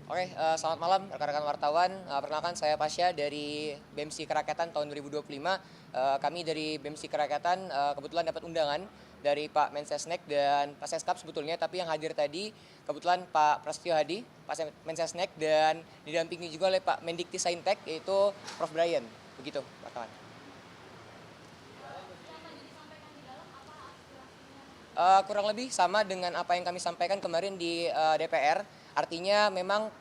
Oke, selamat malam rekan-rekan wartawan. Perkenalkan saya Pasya dari BEMSI Kerakyatan tahun 2025. Kami dari BEMSI Kerakyatan kebetulan dapat undangan dari Pak Mensesnek dan Pak Seskap sebetulnya, tapi yang hadir tadi kebetulan Pak Prasetyo Hadi, Pak Mensesnek, dan didampingi juga oleh Pak Mendikti Saintek yaitu Prof. Brian. Begitu, Pak kawan. Kurang lebih sama dengan apa yang kami sampaikan kemarin di DPR. Artinya memang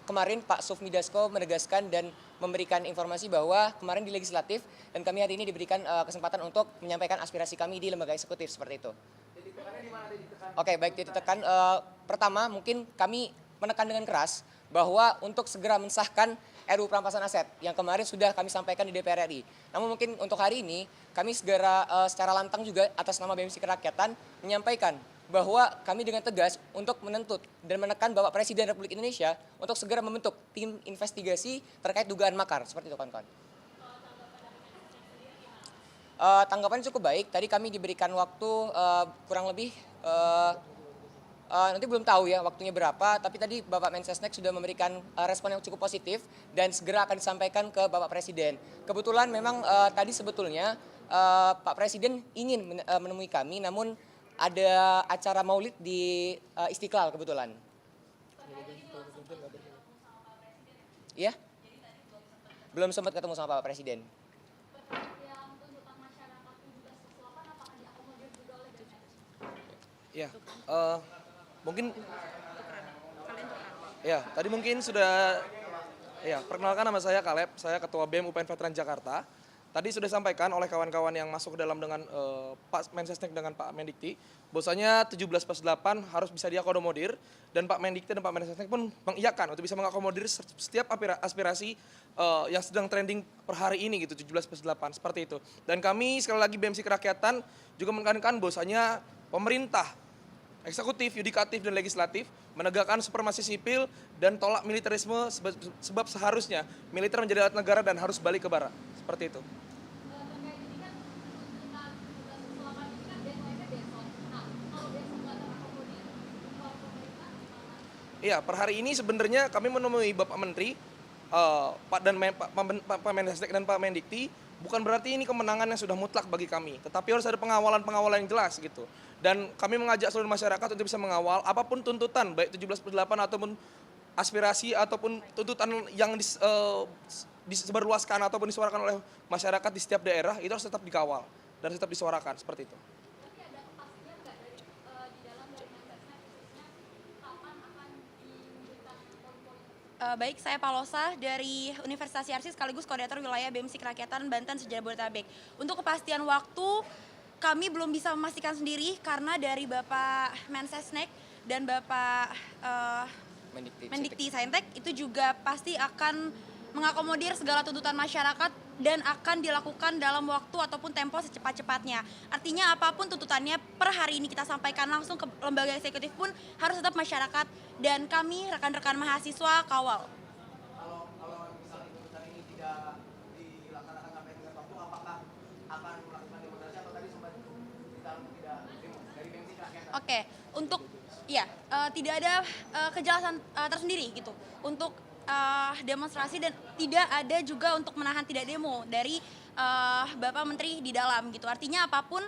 kemarin Pak Sufmi Dasko menegaskan dan memberikan informasi bahwa kemarin di legislatif dan kami hari ini diberikan kesempatan untuk menyampaikan aspirasi kami di lembaga eksekutif seperti itu. Oke, baik, titik tekan. Pertama, mungkin kami menekan dengan keras bahwa untuk segera mensahkan RUU Perampasan Aset yang kemarin sudah kami sampaikan di DPR RI. Namun mungkin untuk hari ini kami segera secara lantang juga atas nama BEMSI Kerakyatan menyampaikan bahwa kami dengan tegas untuk menuntut dan menekan Bapak Presiden Republik Indonesia untuk segera membentuk tim investigasi terkait dugaan makar. Seperti itu, kawan-kawan. Tanggapan cukup baik. Tadi kami diberikan waktu kurang lebih nanti belum tahu ya waktunya berapa, tapi tadi Bapak Mensesnek sudah memberikan respon yang cukup positif dan segera akan disampaikan ke Bapak Presiden. Kebetulan memang tadi sebetulnya Pak Presiden ingin menemui kami, namun ada acara maulid di Istiqlal kebetulan. Iya? Belum sempat ketemu sama Bapak Presiden. Ya, mungkin ya tadi mungkin sudah perkenalkan, nama saya Kaleb, saya Ketua BEM UPN Veteran Jakarta. Tadi sudah disampaikan oleh kawan-kawan yang masuk ke dalam dengan Pak Mensesnek dengan Pak Mendikti, bahwasanya 17+8 harus bisa diakomodir dan Pak Mendikti dan Pak Mensesnek pun mengiyakan untuk bisa mengakomodir setiap aspirasi yang sedang trending per hari ini gitu, 17+8 seperti itu. Dan kami sekali lagi BEMSI Kerakyatan juga menekankan bahwasanya pemerintah eksekutif, yudikatif, dan legislatif menegakkan supremasi sipil dan tolak militerisme sebab seharusnya militer menjadi alat negara dan harus balik ke bara. Seperti itu. Iya, per hari ini sebenarnya kami menemui Bapak Menteri, Pak Mensesnek dan Pak Mendikti. Bukan berarti ini kemenangan yang sudah mutlak bagi kami, tetapi harus ada pengawalan-pengawalan yang jelas gitu. Dan kami mengajak seluruh masyarakat untuk bisa mengawal apapun tuntutan, baik 17+8 ataupun aspirasi ataupun tuntutan yang disebarluaskan ataupun disuarakan oleh masyarakat di setiap daerah, itu harus tetap dikawal dan tetap disuarakan seperti itu. Baik, saya Palosa dari Universitas Yarsi sekaligus koordinator wilayah BEMSI Kerakyatan Banten Sejabodetabek. Untuk kepastian waktu, kami belum bisa memastikan sendiri karena dari Bapak Mensesnek dan Bapak Mendikti Saintek itu juga pasti akan mengakomodir segala tuntutan masyarakat dan akan dilakukan dalam waktu ataupun tempo secepat-cepatnya. Artinya apapun tuntutannya per hari ini kita sampaikan langsung ke lembaga eksekutif pun harus tetap masyarakat dan kami rekan-rekan mahasiswa kawal. Kalau misalnya tuntutan ini tidak dilaksanakan sampai dengan waktu, apakah akan melakukan demonstrasi atau tadi sempat tidak demo dari BEMSI Kerakyatan? Oke, untuk tidak ada kejelasan tersendiri gitu untuk demonstrasi dan tidak ada juga untuk menahan tidak demo dari Bapak Menteri di dalam gitu. Artinya apapun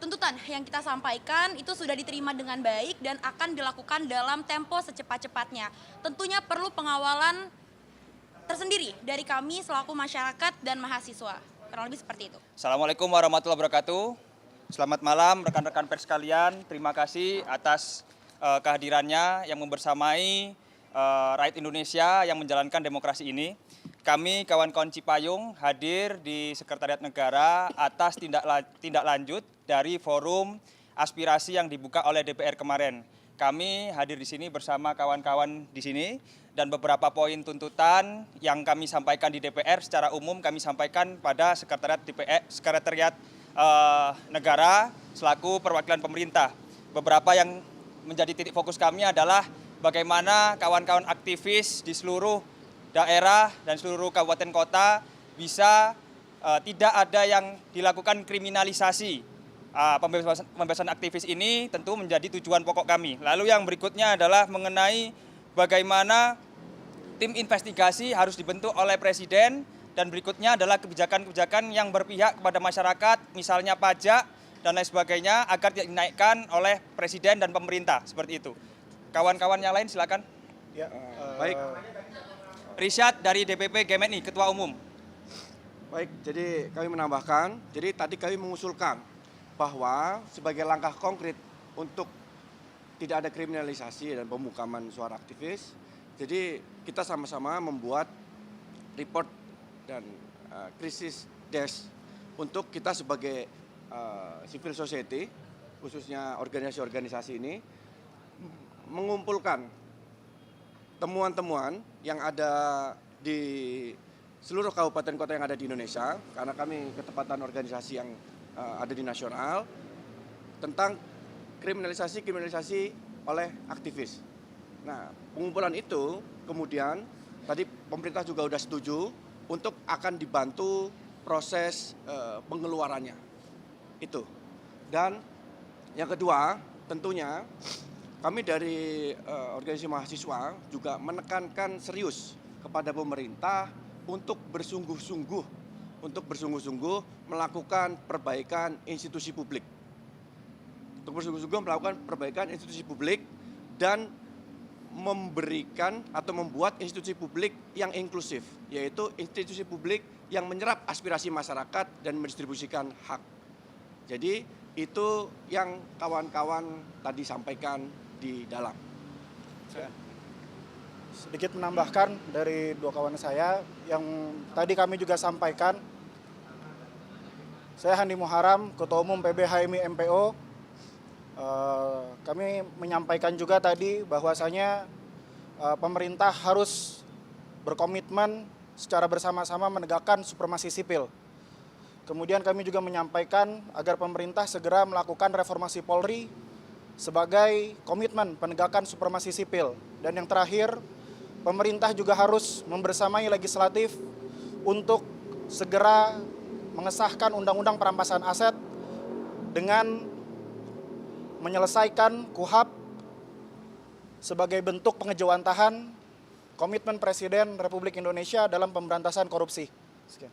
tuntutan yang kita sampaikan itu sudah diterima dengan baik dan akan dilakukan dalam tempo secepat-cepatnya. Tentunya perlu pengawalan tersendiri dari kami selaku masyarakat dan mahasiswa. Kurang lebih seperti itu. Assalamualaikum warahmatullahi wabarakatuh. Selamat malam rekan-rekan pers sekalian. Terima kasih atas kehadirannya yang membersamai rakyat Indonesia yang menjalankan demokrasi ini. Kami kawan-kawan Cipayung hadir di Sekretariat Negara atas tindak lanjut dari forum aspirasi yang dibuka oleh DPR kemarin. Kami hadir di sini bersama kawan-kawan di sini dan beberapa poin tuntutan yang kami sampaikan di DPR secara umum kami sampaikan pada Sekretariat Negara selaku perwakilan pemerintah. Beberapa yang menjadi titik fokus kami adalah bagaimana kawan-kawan aktivis di seluruh daerah dan seluruh kabupaten kota bisa tidak ada yang dilakukan kriminalisasi. Pembebasan aktivis ini tentu menjadi tujuan pokok kami. Lalu yang berikutnya adalah mengenai bagaimana tim investigasi harus dibentuk oleh Presiden, dan berikutnya adalah kebijakan-kebijakan yang berpihak kepada masyarakat, misalnya pajak dan lain sebagainya, agar tidak dinaikkan oleh Presiden dan pemerintah, seperti itu. Kawan-kawan yang lain silakan. Ya, Baik. Rishad dari DPP GMNI, Ketua Umum. baik. Jadi kami menambahkan, jadi tadi kami mengusulkan bahwa sebagai langkah konkret untuk tidak ada kriminalisasi dan pemukaman suara aktivis, jadi kita sama-sama membuat report dan krisis desk untuk kita sebagai civil society, khususnya organisasi-organisasi ini, mengumpulkan temuan-temuan yang ada di seluruh kabupaten kota yang ada di Indonesia, karena kami ketepatan organisasi yang ada di nasional, tentang kriminalisasi oleh aktivis. Nah, pengumpulan itu kemudian tadi pemerintah juga sudah setuju untuk akan dibantu proses pengeluarannya. Itu. Dan yang kedua, tentunya kami dari organisasi mahasiswa juga menekankan serius kepada pemerintah untuk bersungguh-sungguh melakukan perbaikan institusi publik. Untuk bersungguh-sungguh melakukan perbaikan institusi publik dan memberikan atau membuat institusi publik yang inklusif, yaitu institusi publik yang menyerap aspirasi masyarakat dan mendistribusikan hak. Jadi itu yang kawan-kawan tadi sampaikan di dalam. Sedikit menambahkan dari dua kawan saya yang tadi kami juga sampaikan. Saya Handi Muharam, Ketua Umum PB HMI MPO. Kami menyampaikan juga tadi bahwasanya pemerintah harus berkomitmen secara bersama-sama menegakkan supremasi sipil. Kemudian kami juga menyampaikan agar pemerintah segera melakukan reformasi Polri sebagai komitmen penegakan supremasi sipil. Dan yang terakhir, pemerintah juga harus membersamai legislatif untuk segera mengesahkan undang-undang perampasan aset dengan menyelesaikan KUHAP sebagai bentuk pengejawantahan komitmen Presiden Republik Indonesia dalam pemberantasan korupsi. Sekian.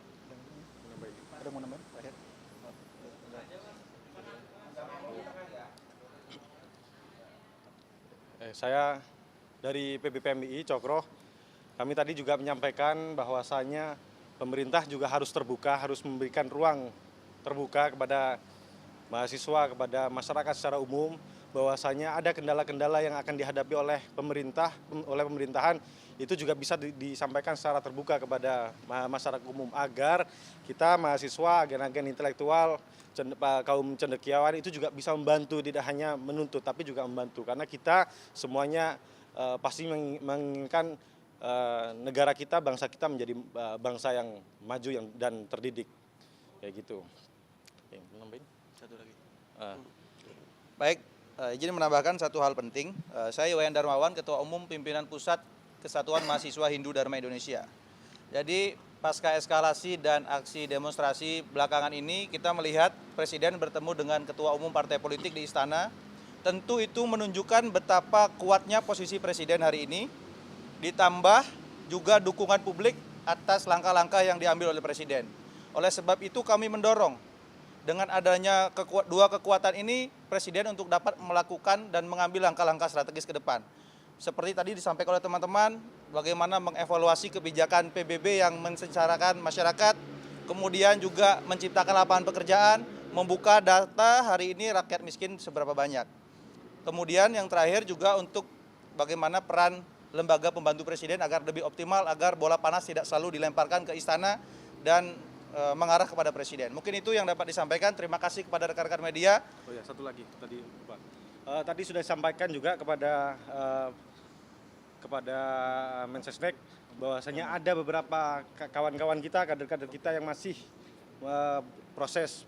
Ada mau nambahin? Saya dari PBPMI Cokro, kami tadi juga menyampaikan bahwasanya pemerintah juga harus terbuka, harus memberikan ruang terbuka kepada mahasiswa, kepada masyarakat secara umum, bahwasanya ada kendala-kendala yang akan dihadapi oleh pemerintahan, itu juga bisa disampaikan secara terbuka kepada masyarakat umum agar kita mahasiswa, agen-agen intelektual, kaum cendekiawan itu juga bisa membantu, tidak hanya menuntut tapi juga membantu, karena kita semuanya pasti menginginkan negara kita, bangsa kita menjadi bangsa yang maju dan terdidik, kayak gitu. Oke, nambahin satu lagi. Baik, izin menambahkan satu hal penting. Saya Wayan Darmawan, Ketua Umum Pimpinan Pusat Kesatuan Mahasiswa Hindu Dharma Indonesia. Jadi pasca eskalasi dan aksi demonstrasi belakangan ini, kita melihat Presiden bertemu dengan Ketua Umum Partai Politik di Istana. Tentu itu menunjukkan betapa kuatnya posisi Presiden hari ini, ditambah juga dukungan publik atas langkah-langkah yang diambil oleh Presiden. Oleh sebab itu kami mendorong dengan adanya dua kekuatan ini, Presiden untuk dapat melakukan dan mengambil langkah-langkah strategis ke depan. Seperti tadi disampaikan oleh teman-teman, bagaimana mengevaluasi kebijakan PBB yang mensengsarakan masyarakat, kemudian juga menciptakan lapangan pekerjaan, membuka data hari ini rakyat miskin seberapa banyak. Kemudian yang terakhir juga untuk bagaimana peran lembaga pembantu Presiden agar lebih optimal, agar bola panas tidak selalu dilemparkan ke istana dan mengarah kepada Presiden. Mungkin itu yang dapat disampaikan. Terima kasih kepada rekan-rekan media. Oh ya, satu lagi tadi Pak. Tadi sudah disampaikan juga kepada Mensesnek bahwasanya ada beberapa kawan-kawan kita, kader-kader kita yang masih proses.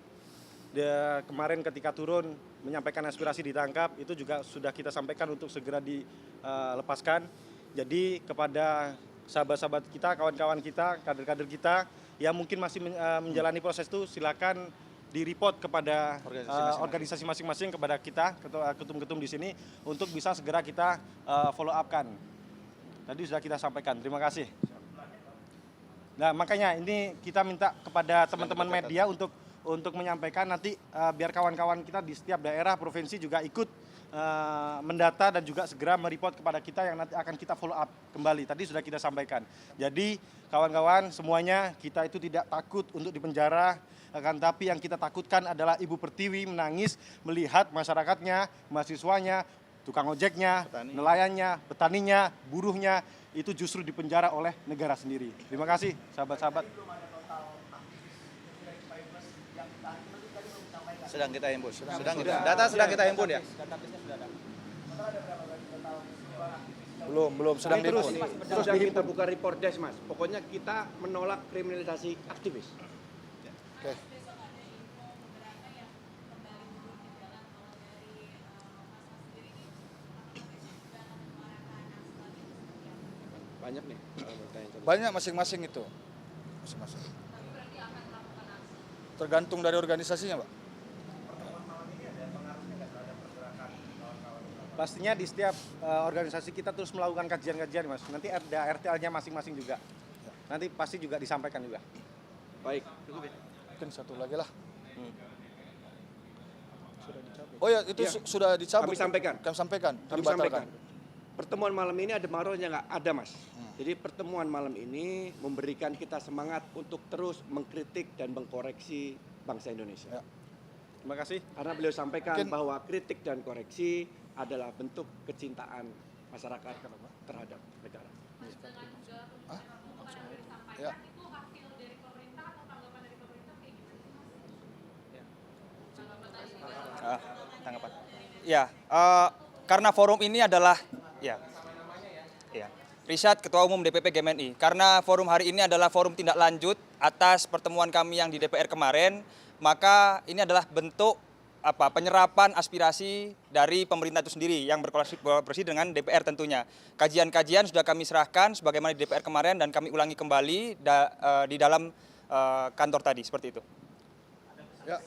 Kemarin ketika turun menyampaikan aspirasi ditangkap, itu juga sudah kita sampaikan untuk segera dilepaskan. Jadi kepada sahabat-sahabat kita, kawan-kawan kita, kader-kader kita yang mungkin masih menjalani proses itu, silakan di-report kepada organisasi masing-masing, kepada kita, ketum-ketum di sini, untuk bisa segera kita follow up-kan. Tadi sudah kita sampaikan. Terima kasih. Nah, makanya ini kita minta kepada teman-teman media untuk menyampaikan nanti biar kawan-kawan kita di setiap daerah provinsi juga ikut mendata dan juga segera mereport kepada kita yang nanti akan kita follow up kembali. Tadi sudah kita sampaikan. Jadi kawan-kawan semuanya kita itu tidak takut untuk dipenjara, akan tapi yang kita takutkan adalah Ibu Pertiwi menangis melihat masyarakatnya, mahasiswanya, tukang ojeknya, nelayannya, petaninya, buruhnya itu justru dipenjara oleh negara sendiri. Terima kasih sahabat-sahabat. Sedang kita himpun. Data sedang kita himpun ya. Belum sedang Terus dihimpun. kita buka report desk, Mas. Pokoknya kita menolak kriminalisasi aktivis. Oke. Banyak nih. Banyak masing-masing itu. Masing-masing. Tergantung dari organisasinya, Pak. Pastinya di setiap organisasi kita terus melakukan kajian-kajian, Mas. Nanti ada RTL-nya masing-masing juga. Nanti pasti juga disampaikan juga. Baik. Mungkin satu lagi lah. Oh ya, itu sudah dicabut. Kami sampaikan. Kami sampaikan. Itu Kami dibatalkan. sampaikan. Pertemuan malam ini ada marahnya nggak? Ada, Mas. Jadi pertemuan malam ini memberikan kita semangat untuk terus mengkritik dan mengkoreksi bangsa Indonesia. Ya. Terima kasih. Karena beliau sampaikan Mungkin- bahwa kritik dan koreksi adalah bentuk kecintaan masyarakat terhadap negara. Ya. Tanggapan. Ya, karena forum ini adalah Risyad, Ketua Umum DPP GMNI. Karena forum hari ini adalah forum tindak lanjut atas pertemuan kami yang di DPR kemarin, maka ini adalah bentuk penyerapan aspirasi dari pemerintah itu sendiri yang berkolaborasi dengan DPR tentunya. Kajian-kajian sudah kami serahkan sebagaimana di DPR kemarin dan kami ulangi kembali di dalam kantor tadi, seperti itu. Ya.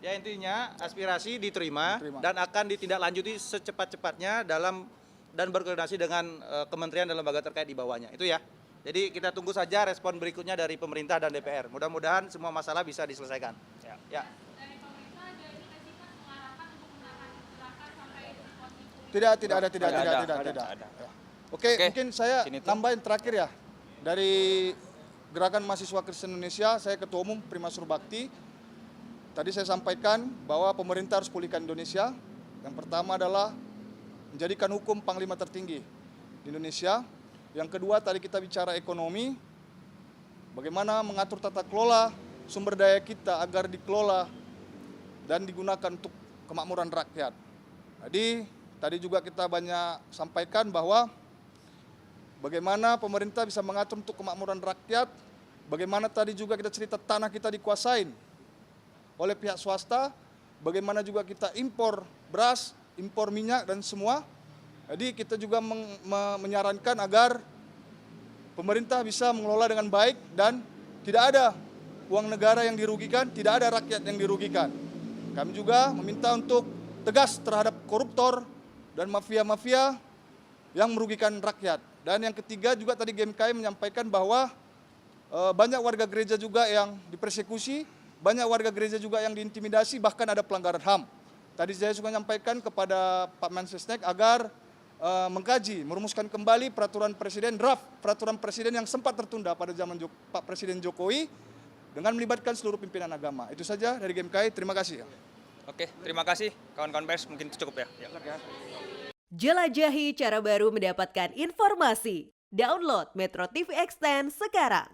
Ya intinya aspirasi diterima dan akan ditindaklanjuti secepat-cepatnya dan berkoordinasi dengan kementerian dan lembaga terkait di bawahnya. Itu ya. Jadi kita tunggu saja respon berikutnya dari pemerintah dan DPR. Mudah-mudahan semua masalah bisa diselesaikan. Ya. Tidak ada. Ada. Oke, Oke, mungkin saya sini tuh. nambahin terakhir ya. Dari Gerakan Mahasiswa Kristen Indonesia, saya Ketua Umum Primas Surbakti. Tadi saya sampaikan bahwa pemerintah harus pulihkan Indonesia. Yang pertama adalah menjadikan hukum panglima tertinggi di Indonesia. Yang kedua tadi kita bicara ekonomi, bagaimana mengatur tata kelola sumber daya kita agar dikelola dan digunakan untuk kemakmuran rakyat. Jadi tadi juga kita banyak sampaikan bahwa bagaimana pemerintah bisa mengatur untuk kemakmuran rakyat, bagaimana tadi juga kita cerita tanah kita dikuasain oleh pihak swasta, bagaimana juga kita impor beras, impor minyak dan semua. Jadi kita juga menyarankan agar pemerintah bisa mengelola dengan baik dan tidak ada uang negara yang dirugikan, tidak ada rakyat yang dirugikan. Kami juga meminta untuk tegas terhadap koruptor dan mafia-mafia yang merugikan rakyat. Dan yang ketiga juga tadi GMKI menyampaikan bahwa banyak warga gereja juga yang dipersekusi, banyak warga gereja juga yang diintimidasi, bahkan ada pelanggaran HAM. Tadi saya juga menyampaikan kepada Pak Mensesnek agar mengkaji, merumuskan kembali peraturan presiden, draft peraturan presiden yang sempat tertunda pada zaman Pak Presiden Jokowi dengan melibatkan seluruh pimpinan agama. Itu saja dari GMKI, terima kasih. Oke, terima kasih kawan-kawan pers, mungkin cukup ya. Jelajahi cara baru mendapatkan informasi. Download Metro TV Extend sekarang.